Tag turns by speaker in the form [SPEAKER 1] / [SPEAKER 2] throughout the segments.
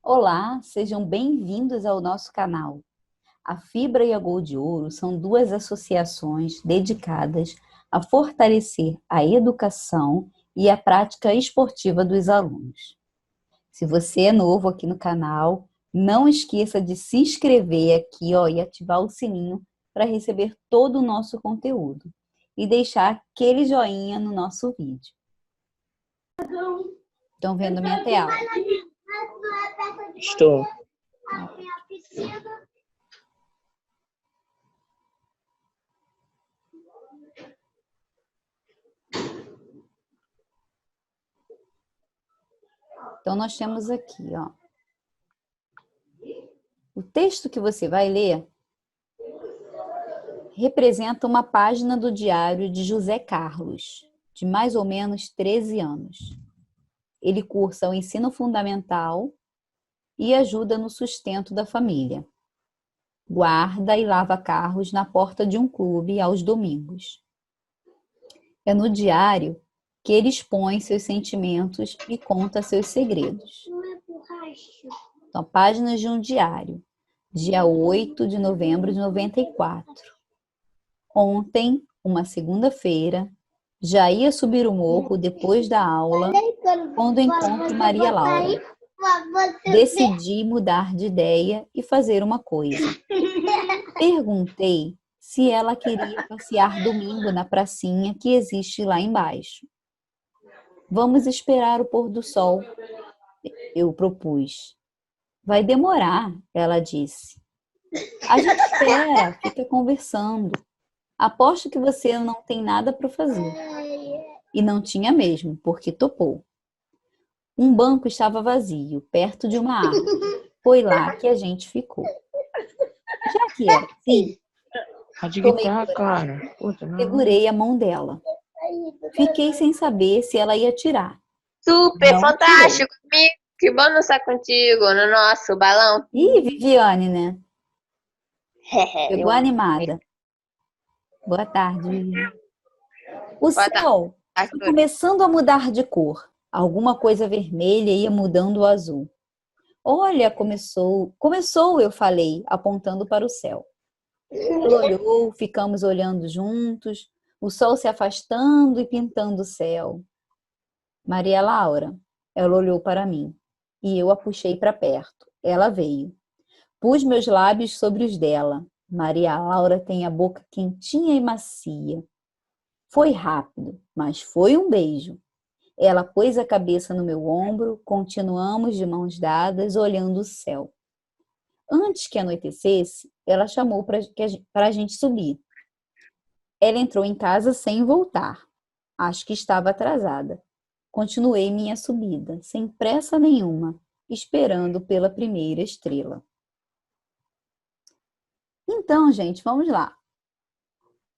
[SPEAKER 1] Olá, sejam bem-vindos ao nosso canal. A Fibra e a Gol de Ouro são duas associações dedicadas a fortalecer a educação e a prática esportiva dos alunos. Se você é novo aqui no canal, não esqueça de se inscrever aqui, e ativar o sininho para receber todo o nosso conteúdo. E deixar aquele joinha no nosso vídeo. Estão vendo minha tela?
[SPEAKER 2] Estou.
[SPEAKER 1] Então, nós temos aqui, o texto que você vai ler representa uma página do diário de José Carlos, de mais ou menos 13 anos. Ele cursa o ensino fundamental e ajuda no sustento da família. Guarda e lava carros na porta de um clube aos domingos. É no diário que ele expõe seus sentimentos e conta seus segredos. Então, páginas de um diário, dia 8 de novembro de 94. Ontem, uma segunda-feira, já ia subir o morro depois da aula, quando encontro Maria Laura. Decidi mudar de ideia e fazer uma coisa. Perguntei se ela queria passear domingo na pracinha que existe lá embaixo. Vamos esperar o pôr do sol, eu propus. Vai demorar, ela disse. A gente espera, fica conversando. Aposto que você não tem nada para fazer. E não tinha mesmo, porque topou. Um banco estava vazio, perto de uma árvore. Foi lá que a gente ficou. Já que era assim,
[SPEAKER 2] Pode
[SPEAKER 1] tomei
[SPEAKER 2] gritar,
[SPEAKER 1] coragem,
[SPEAKER 2] cara. Puta, não.
[SPEAKER 1] segurei a mão dela. Fiquei sem saber se ela ia tirar.
[SPEAKER 3] Super,
[SPEAKER 1] Não tirou.
[SPEAKER 3] fantástico, amigo. Que bom dançar contigo no nosso balão.
[SPEAKER 1] Ih, Viviane, né? Chegou animada. Boa tarde, Viviane. O
[SPEAKER 3] Boa tarde,
[SPEAKER 1] céu foi
[SPEAKER 3] Arthur.
[SPEAKER 1] começando a mudar de cor. Alguma coisa vermelha ia mudando o azul. Olha, começou, eu falei, apontando para o céu. Ela olhou, ficamos olhando juntos, o sol se afastando e pintando o céu. Maria Laura, ela olhou para mim e eu a puxei para perto. Ela veio. Pus meus lábios sobre os dela. Maria Laura tem a boca quentinha e macia. Foi rápido, mas foi um beijo. Ela pôs a cabeça no meu ombro, continuamos de mãos dadas, olhando o céu. Antes que anoitecesse, ela chamou para a gente subir. Ela entrou em casa sem voltar. Acho que estava atrasada. Continuei minha subida, sem pressa nenhuma, esperando pela primeira estrela. Então, gente, vamos lá.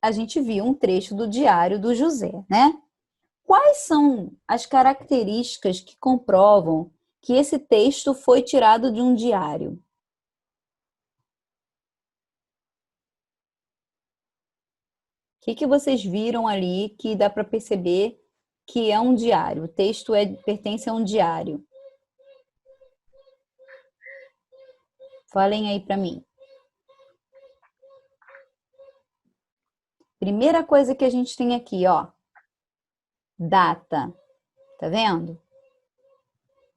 [SPEAKER 1] A gente viu um trecho do diário do José, né? Quais são as características que comprovam que esse texto foi tirado de um diário? O que vocês viram ali que dá para perceber que é um diário? O texto pertence a um diário. Falem aí para mim. Primeira coisa que a gente tem aqui, data. Tá vendo?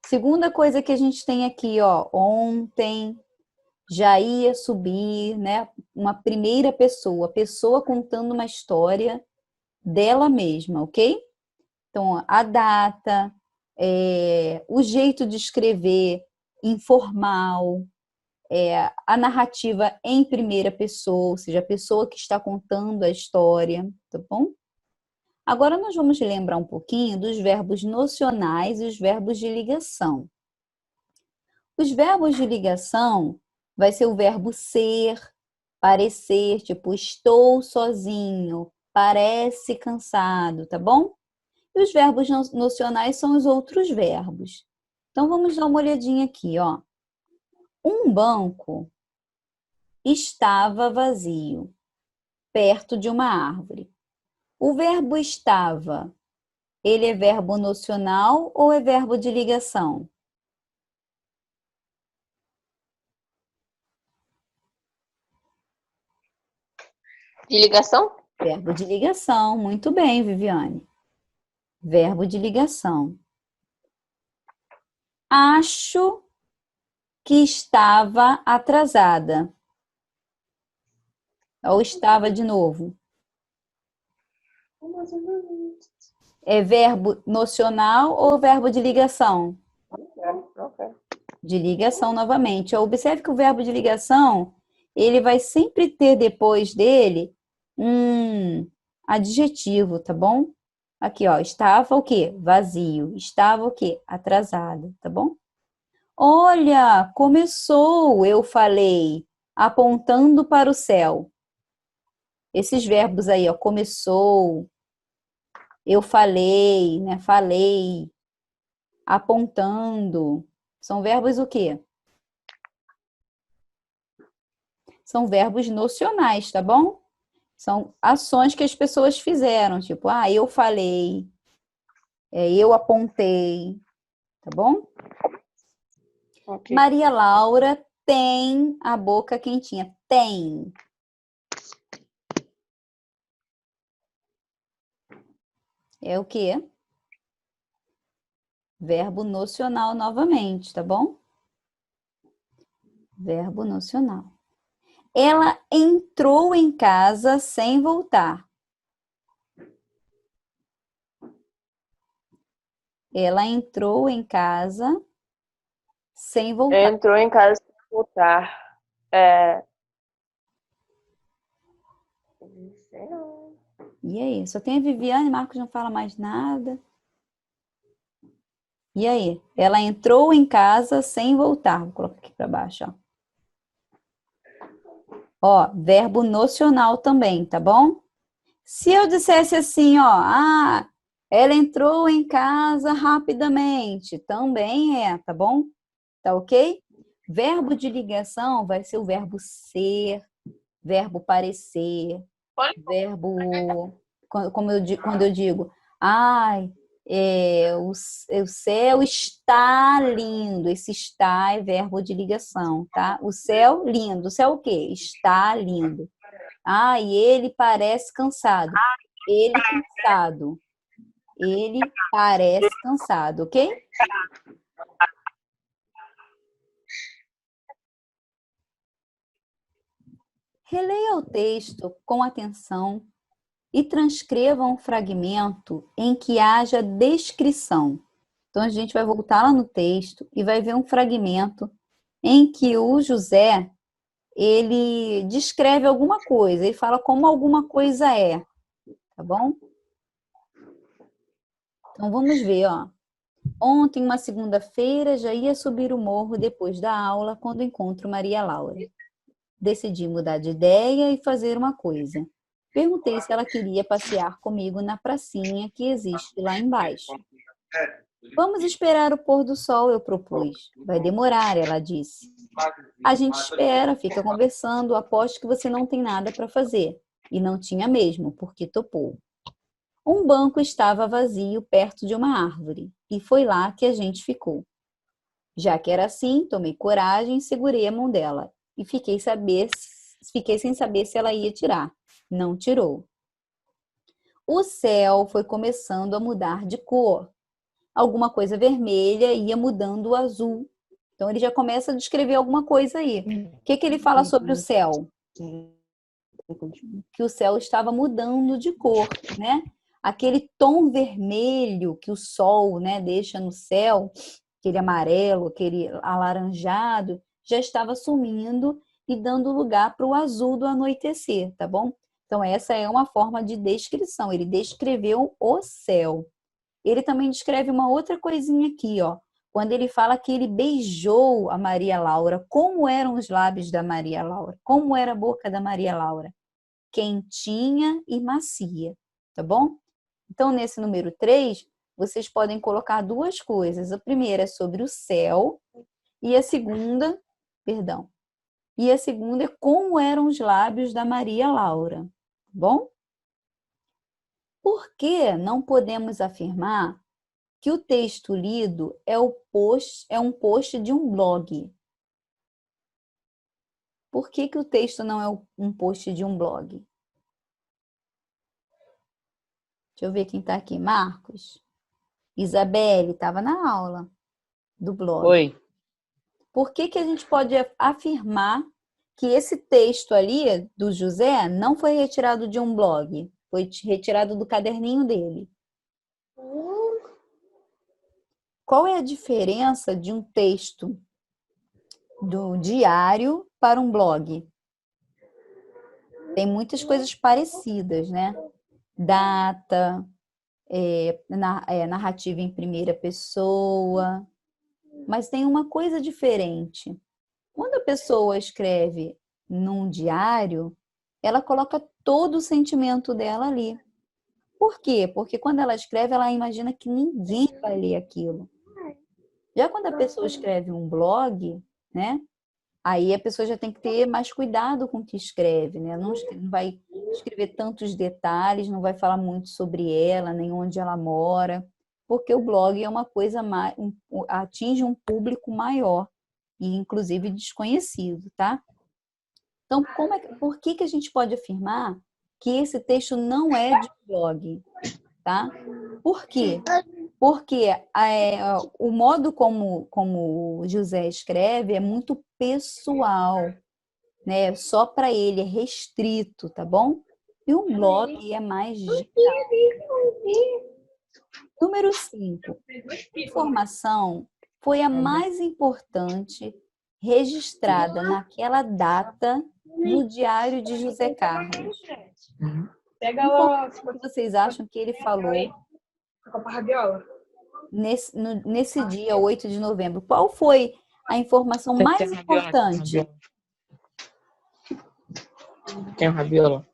[SPEAKER 1] Segunda coisa que a gente tem aqui, ontem, já ia subir, né? Uma primeira pessoa, a pessoa contando uma história dela mesma, ok? Então, a data, o jeito de escrever informal, a narrativa em primeira pessoa, ou seja, a pessoa que está contando a história, tá bom? Agora nós vamos lembrar um pouquinho dos verbos nocionais e os verbos de ligação. Os verbos de ligação vai ser o verbo ser, parecer, tipo estou sozinho, parece cansado, tá bom? E os verbos nocionais são os outros verbos. Então vamos dar uma olhadinha aqui, Um banco estava vazio, perto de uma árvore. O verbo estava, ele é verbo nocional ou é verbo de ligação?
[SPEAKER 3] De ligação?
[SPEAKER 1] Verbo de ligação. Muito bem, Viviane. Verbo de ligação. Acho que estava atrasada. Ou estava de novo. É verbo nocional ou verbo de ligação? De ligação novamente. Observe que o verbo de ligação, ele vai sempre ter depois dele um adjetivo, tá bom? Aqui, ó, estava o quê? Vazio. Estava o quê? Atrasado, tá bom? Olha, começou, eu falei, apontando para o céu. Esses verbos aí, ó, começou, eu falei, né? Falei, apontando. São verbos o quê? São verbos nocionais, tá bom? São ações que as pessoas fizeram, tipo, eu falei, eu apontei, tá bom?
[SPEAKER 3] Ok.
[SPEAKER 1] Maria Laura tem a boca quentinha. Tem. É o quê? Verbo nocional novamente, tá bom? Verbo nocional. Ela entrou em casa sem voltar. Ela entrou em casa sem voltar.
[SPEAKER 3] Entrou em casa sem voltar. Não sei não.
[SPEAKER 1] E aí? Só tem a Viviane, Marcos não fala mais nada. E aí? Ela entrou em casa sem voltar. Vou colocar aqui para baixo, ó. Ó, verbo nocional também, tá bom? Se eu dissesse assim, ó, ela entrou em casa rapidamente, também tá bom? Tá ok? Verbo de ligação vai ser o verbo ser, verbo parecer, verbo, quando eu digo, o céu está lindo. Esse está é verbo de ligação, tá? O céu lindo. O céu o quê? Está lindo. E ele parece cansado. Ele cansado. Ele parece cansado, ok? Releia o texto com atenção e transcreva um fragmento em que haja descrição. Então, a gente vai voltar lá no texto e vai ver um fragmento em que o José, ele descreve alguma coisa, ele fala como alguma coisa é, tá bom? Então, vamos ver, ó. Ontem, uma segunda-feira, já ia subir o morro depois da aula quando encontro Maria Laura. Decidi mudar de ideia e fazer uma coisa. Perguntei se ela queria passear comigo na pracinha que existe lá embaixo. Vamos esperar o pôr do sol, eu propus. Vai demorar, ela disse. A gente espera, fica conversando, aposto que você não tem nada para fazer. E não tinha mesmo, porque topou. Um banco estava vazio perto de uma árvore, e foi lá que a gente ficou. Já que era assim, tomei coragem, segurei a mão dela e fiquei sem saber se ela ia tirar. Não tirou. O céu foi começando a mudar de cor. Alguma coisa vermelha ia mudando o azul. Então ele já começa a descrever alguma coisa aí. O que ele fala sobre o céu? Que o céu estava mudando de cor, né? Aquele tom vermelho que o sol, né, deixa no céu, aquele amarelo, aquele alaranjado, já estava sumindo e dando lugar para o azul do anoitecer, tá bom? Então, essa é uma forma de descrição. Ele descreveu o céu. Ele também descreve uma outra coisinha aqui, ó. Quando ele fala que ele beijou a Maria Laura, como eram os lábios da Maria Laura? Como era a boca da Maria Laura? Quentinha e macia, tá bom? Então, nesse número 3, vocês podem colocar duas coisas. A primeira é sobre o céu e a segunda, perdão, e a segunda é como eram os lábios da Maria Laura, tá bom? Por que não podemos afirmar que o texto lido é um post de um blog? Por que o texto não é um post de um blog? Deixa eu ver quem está aqui. Marcos. Isabelle, estava na aula do blog.
[SPEAKER 2] Oi.
[SPEAKER 1] Por que que a gente pode afirmar que esse texto ali do José não foi retirado de um blog? Foi retirado do caderninho dele. Qual é a diferença de um texto do diário para um blog? Tem muitas coisas parecidas, né? Data, narrativa em primeira pessoa, mas tem uma coisa diferente. Quando a pessoa escreve num diário, ela coloca todo o sentimento dela ali. Por quê? Porque quando ela escreve, ela imagina que ninguém vai ler aquilo. Já quando a pessoa escreve um blog, né? Aí a pessoa já tem que ter mais cuidado com o que escreve, né? Não vai escrever tantos detalhes, não vai falar muito sobre ela, nem onde ela mora, porque o blog é uma coisa mais, atinge um público maior e inclusive desconhecido, tá? Então, por que que a gente pode afirmar que esse texto não é de blog, tá? Por quê? Porque o modo como o José escreve é muito pessoal, né? Só para ele, é restrito, tá bom? E um blog é mais geral. Número 5. Informação foi a mais importante registrada naquela data no diário de José Carlos.
[SPEAKER 4] Pega
[SPEAKER 1] O que vocês acham que ele falou
[SPEAKER 4] a rabiola.
[SPEAKER 1] nesse dia, 8 de novembro? Qual foi a informação mais importante?
[SPEAKER 2] Tem rabiola.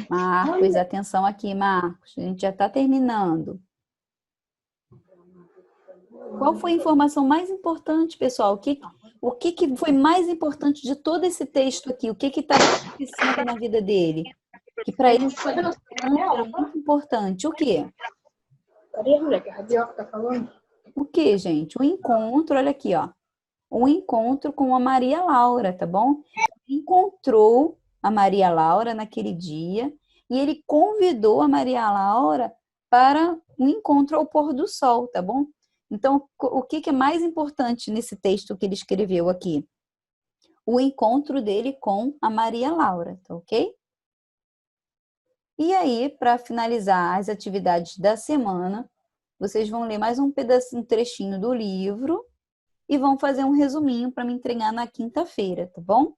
[SPEAKER 1] Marcos, atenção aqui, Marcos. A gente já está terminando. Qual foi a informação mais importante, pessoal? O que foi mais importante de todo esse texto aqui? O que estava acontecendo na vida dele? Que para ele era muito importante. O quê?
[SPEAKER 4] Cadê a mulher que a rabiola tá falando?
[SPEAKER 1] O quê, gente? O encontro, olha aqui, ó. Um encontro com a Maria Laura, tá bom? Encontrou a Maria Laura naquele dia e ele convidou a Maria Laura para um encontro ao pôr do sol, tá bom? Então, o que é mais importante nesse texto que ele escreveu aqui? O encontro dele com a Maria Laura, tá ok? E aí, para finalizar as atividades da semana, vocês vão ler mais um pedacinho, um trechinho do livro e vão fazer um resuminho para me entregar na quinta-feira, tá bom?